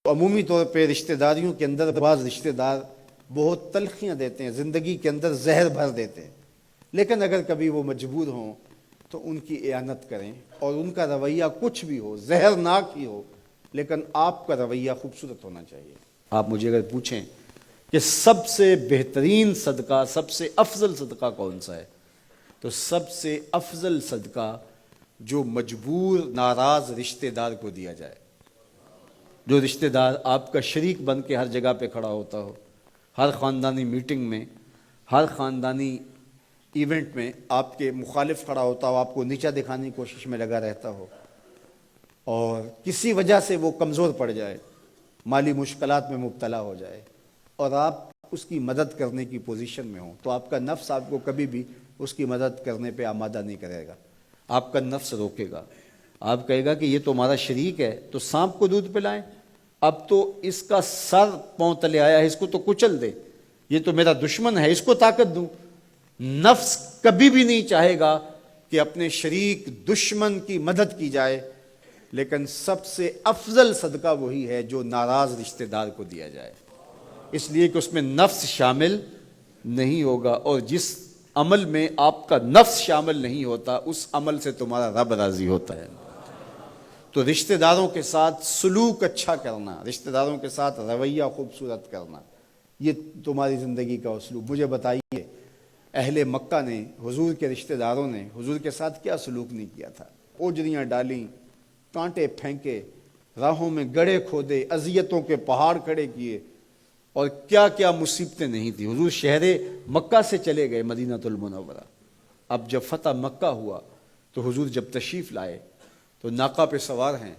عمومی طور پہ رشتہ داریوں کے اندر بعض رشتہ دار بہت تلخیاں دیتے ہیں، زندگی کے اندر زہر بھر دیتے ہیں، لیکن اگر کبھی وہ مجبور ہوں تو ان کی اعانت کریں، اور ان کا رویہ کچھ بھی ہو، زہرناک ہی ہو، لیکن آپ کا رویہ خوبصورت ہونا چاہیے۔ آپ مجھے اگر پوچھیں کہ سب سے بہترین صدقہ، سب سے افضل صدقہ کون سا ہے، تو سب سے افضل صدقہ جو مجبور ناراض رشتہ دار کو دیا جائے، جو رشتہ دار آپ کا شریک بن کے ہر جگہ پہ کھڑا ہوتا ہو، ہر خاندانی میٹنگ میں، ہر خاندانی ایونٹ میں آپ کے مخالف کھڑا ہوتا ہو، آپ کو نیچا دکھانے کی کوشش میں لگا رہتا ہو، اور کسی وجہ سے وہ کمزور پڑ جائے، مالی مشکلات میں مبتلا ہو جائے، اور آپ اس کی مدد کرنے کی پوزیشن میں ہوں، تو آپ کا نفس آپ کو کبھی بھی اس کی مدد کرنے پہ آمادہ نہیں کرے گا۔ آپ کا نفس روکے گا، آپ کہے گا کہ یہ تو ہمارا شریک ہے، تو سانپ کو دودھ پلائیں، اب تو اس کا سر پاؤں تلے آیا ہے، اس کو تو کچل دے، یہ تو میرا دشمن ہے، اس کو طاقت دوں۔ نفس کبھی بھی نہیں چاہے گا کہ اپنے شریک دشمن کی مدد کی جائے، لیکن سب سے افضل صدقہ وہی ہے جو ناراض رشتہ دار کو دیا جائے، اس لیے کہ اس میں نفس شامل نہیں ہوگا، اور جس عمل میں آپ کا نفس شامل نہیں ہوتا اس عمل سے تمہارا رب راضی ہوتا ہے۔ تو رشتہ داروں کے ساتھ سلوک اچھا کرنا، رشتہ داروں کے ساتھ رویہ خوبصورت کرنا، یہ تمہاری زندگی کا اسلوب۔ مجھے بتائیے اہل مکہ نے، حضور کے رشتہ داروں نے حضور کے ساتھ کیا سلوک نہیں کیا تھا؟ اوجریاں ڈالیں، کانٹے پھینکے، راہوں میں گڑھے کھودے، اذیتوں کے پہاڑ کھڑے کیے، اور کیا کیا مصیبتیں نہیں تھی۔ حضور شہر مکہ سے چلے گئے مدینہ المنورہ۔ اب جب فتح مکہ ہوا تو حضور جب تشریف لائے تو ناقہ پہ سوار ہیں،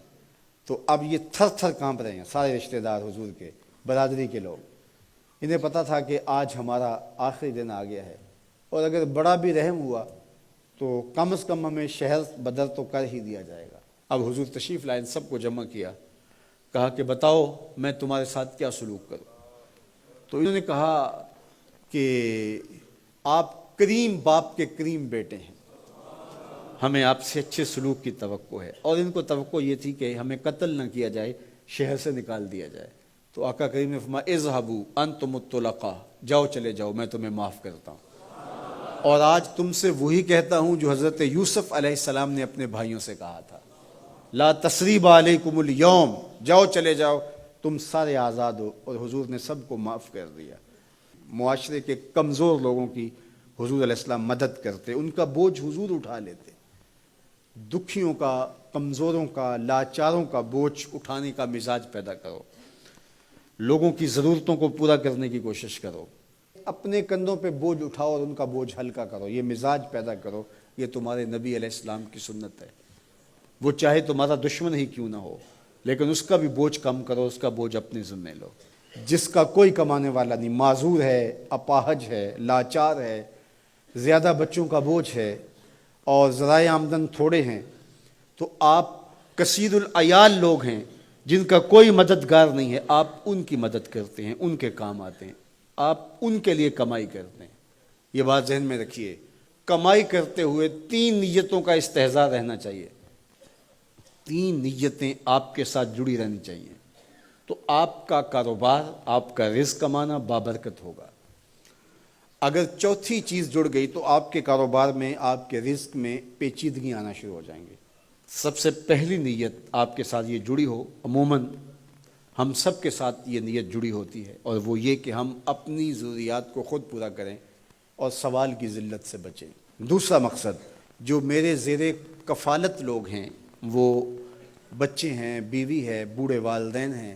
تو اب یہ تھر تھر کانپ رہے ہیں سارے رشتہ دار حضور کے، برادری کے لوگ۔ انہیں پتہ تھا کہ آج ہمارا آخری دن آ گیا ہے، اور اگر بڑا بھی رحم ہوا تو کم از کم ہمیں شہر بدر تو کر ہی دیا جائے گا۔ اب حضور تشریف لائے، سب کو جمع کیا، کہا کہ بتاؤ میں تمہارے ساتھ کیا سلوک کروں؟ تو انہوں نے کہا کہ آپ کریم باپ کے کریم بیٹے ہیں، ہمیں آپ سے اچھے سلوک کی توقع ہے، اور ان کو توقع یہ تھی کہ ہمیں قتل نہ کیا جائے، شہر سے نکال دیا جائے۔ تو آقا کریم نے فرمایا اذهبوا انتم الطلقاء، جاؤ چلے جاؤ، میں تمہیں معاف کرتا ہوں۔ اور آج تم سے وہی کہتا ہوں جو حضرت یوسف علیہ السلام نے اپنے بھائیوں سے کہا تھا، لا تثریب علیکم اليوم، جاؤ چلے جاؤ، تم سارے آزاد ہو۔ اور حضور نے سب کو معاف کر دیا۔ معاشرے کے کمزور لوگوں کی حضور علیہ السلام مدد کرتے، ان کا بوجھ حضور اٹھا لیتے۔ دکھیوں کا، کمزوروں کا، لاچاروں کا بوجھ اٹھانے کا مزاج پیدا کرو، لوگوں کی ضرورتوں کو پورا کرنے کی کوشش کرو، اپنے کندھوں پہ بوجھ اٹھاؤ اور ان کا بوجھ ہلکا کرو، یہ مزاج پیدا کرو۔ یہ تمہارے نبی علیہ السلام کی سنت ہے۔ وہ چاہے تمہارا دشمن ہی کیوں نہ ہو، لیکن اس کا بھی بوجھ کم کرو، اس کا بوجھ اپنے ذمہ لو۔ جس کا کوئی کمانے والا نہیں، معذور ہے، اپاہج ہے، لاچار ہے، زیادہ بچوں کا بوجھ ہے، اور ذرائع آمدن تھوڑے ہیں، تو آپ کثیر العیال لوگ ہیں جن کا کوئی مددگار نہیں ہے، آپ ان کی مدد کرتے ہیں، ان کے کام آتے ہیں، آپ ان کے لیے کمائی کرتے ہیں۔ یہ بات ذہن میں رکھیے، کمائی کرتے ہوئے 3 نیتوں کا استحضار رہنا چاہیے، 3 نیتیں آپ کے ساتھ جڑی رہنی چاہیے، تو آپ کا کاروبار، آپ کا رزق کمانا بابرکت ہوگا۔ اگر چوتھی چیز جڑ گئی تو آپ کے کاروبار میں، آپ کے رزق میں پیچیدگی آنا شروع ہو جائیں گی۔ سب سے پہلی نیت آپ کے ساتھ یہ جڑی ہو، عموماً ہم سب کے ساتھ یہ نیت جڑی ہوتی ہے، اور وہ یہ کہ ہم اپنی ضروریات کو خود پورا کریں اور سوال کی ذلت سے بچیں۔ دوسرا مقصد، جو میرے زیر کفالت لوگ ہیں، وہ بچے ہیں، بیوی ہے، بوڑھے والدین ہیں،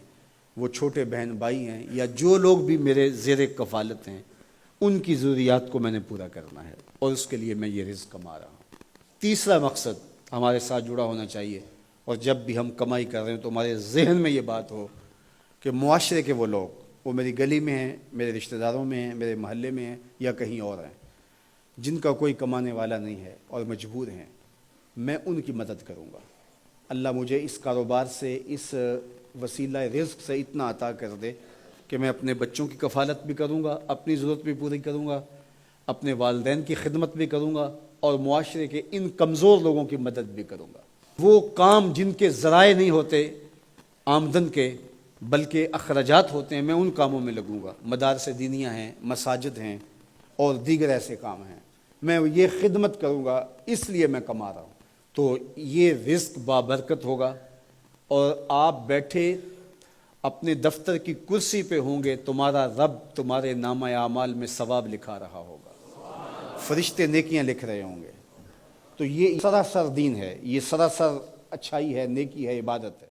وہ چھوٹے بہن بھائی ہیں، یا جو لوگ بھی میرے زیر کفالت ہیں، ان کی ضروریات کو میں نے پورا کرنا ہے، اور اس کے لیے میں یہ رزق کما رہا ہوں۔ تیسرا مقصد ہمارے ساتھ جڑا ہونا چاہیے، اور جب بھی ہم کمائی کر رہے ہیں تو ہمارے ذہن میں یہ بات ہو کہ معاشرے کے وہ لوگ، وہ میری گلی میں ہیں، میرے رشتہ داروں میں ہیں، میرے محلے میں ہیں، یا کہیں اور ہیں، جن کا کوئی کمانے والا نہیں ہے اور مجبور ہیں، میں ان کی مدد کروں گا۔ اللہ مجھے اس کاروبار سے، اس وسیلہ رزق سے اتنا عطا کر دے کہ میں اپنے بچوں کی کفالت بھی کروں گا، اپنی ضرورت بھی پوری کروں گا، اپنے والدین کی خدمت بھی کروں گا، اور معاشرے کے ان کمزور لوگوں کی مدد بھی کروں گا۔ وہ کام جن کے ذرائع نہیں ہوتے آمدن کے، بلکہ اخراجات ہوتے ہیں میں ان کاموں میں لگوں گا، مدارس دینیہ ہیں، مساجد ہیں اور دیگر ایسے کام ہیں، میں یہ خدمت کروں گا، اس لیے میں کما رہا ہوں۔ تو یہ رزق بابرکت ہوگا، اور آپ بیٹھے اپنے دفتر کی کرسی پہ ہوں گے، تمہارا رب تمہارے نامہ اعمال میں ثواب لکھا رہا ہوگا، فرشتے نیکیاں لکھ رہے ہوں گے۔ تو یہ سراسر دین ہے، یہ سراسر اچھائی ہے، نیکی ہے، عبادت ہے۔